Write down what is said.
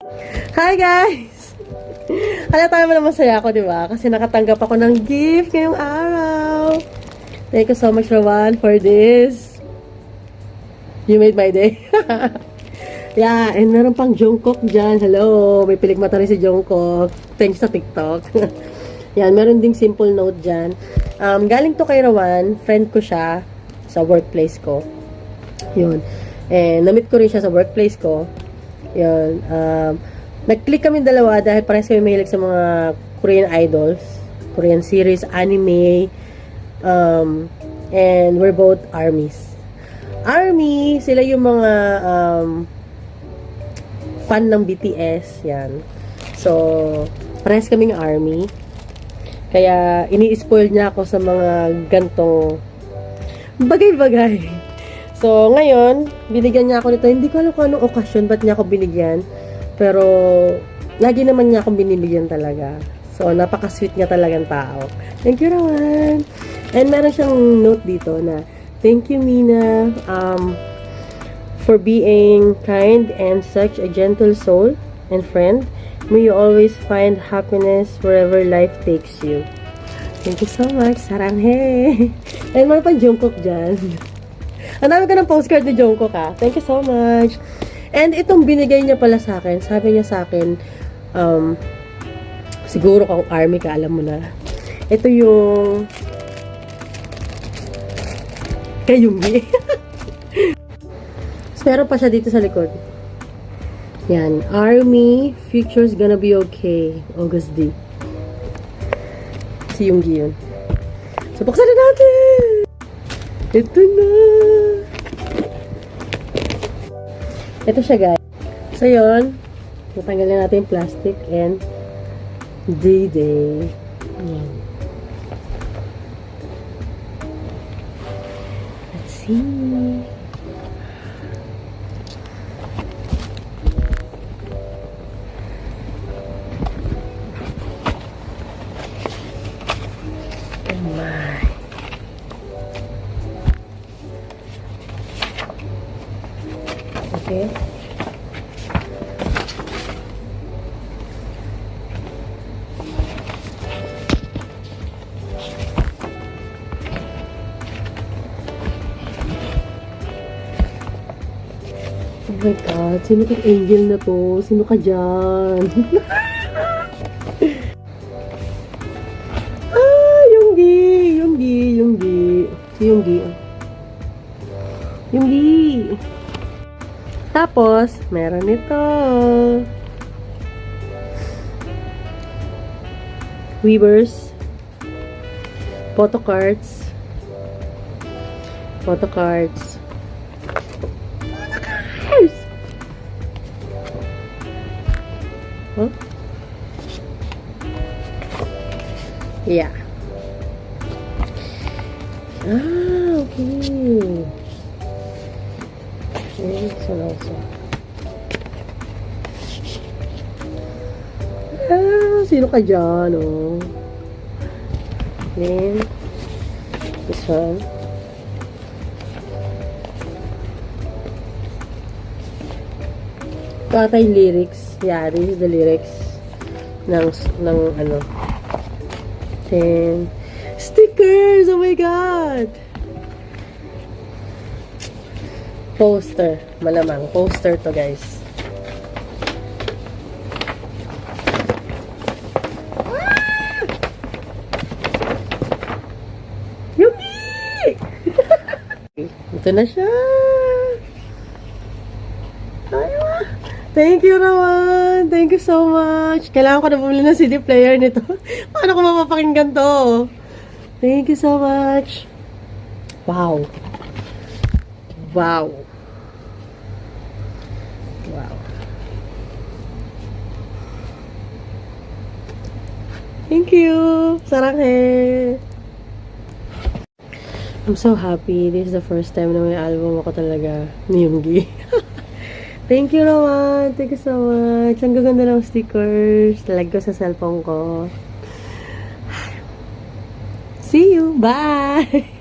Hi guys! Halata naman masaya ako, di ba? Kasi nakatanggap ako ng gift ngayong araw. Thank you so much, Rowan, for this. You made my day. Yeah, and meron pang Jungkook dyan. Hello! May piligmata rin si Jungkook. Thanks sa TikTok. Yan, meron ding simple note dyan. Galing to kay Rowan. Friend ko siya sa workplace ko. Yun. And na-meet ko rin siya sa workplace ko. Yun. Nag-click kami dalawa dahil parehas kami mahilig sa mga Korean idols, Korean series, anime, and we're both armies. Army, sila yung mga fan ng BTS, yan. So, parehas kaming army. Kaya, ini-spoil niya ako sa mga gantong bagay-bagay. So, ngayon, binigyan niya ako nito. Hindi ko alam kung anong okasyon, ba't niya ako binigyan. Pero, lagi naman niya akong binibigyan talaga. So, napaka-sweet niya talagang tao. Thank you, Rowan! And meron siyang note dito na, thank you, Mina, for being kind and such a gentle soul and friend. May you always find happiness wherever life takes you. Thank you so much. Saranghe! And meron pang Jungkook dyan. Ang dami ko ng postcard ni Jungkook, ha. Thank you so much. And itong binigay niya pala sa akin, sabi niya sa akin, siguro kung army ka, alam mo na. Ito yung kayunggi. Meron pa siya dito sa likod. Yan. Army, future's gonna be okay. August D. Si Yoongi yun. So, buksan na natin! Ito na! Ito siya, guys. So, yun. Natanggalin natin yung plastic and D-Day. Yan. Let's see. Oh my. Okay. Oh my God, sino kang angel na to? Sino ka dyan? Yoongi! Si Yoongi. Yoongi! Tapos, meron ito. Weavers. Photocards. Photocards. Huh? Yeah. Okay. So also. Sino ka dyan, oh? Then, this one. Ito ata yung lyrics. Yeah, this is the lyrics ng ano. Then, stickers! Oh my God! Poster. Malamang. Poster to, guys. Yoongi! Ito na siya. Thank you, Rowan. Thank you so much. Kailangan ko na bumili ng CD player nito. Paano ko mapapakinggan to? Thank you so much. Wow. Wow. Wow. Thank you. Saranghe. I'm so happy. This is the first time na may album ako talaga ni Yoongi. Thank you, Rowan. Thank you so much. Ang gaganda ng stickers. Talag ko sa cellphone ko. See you. Bye!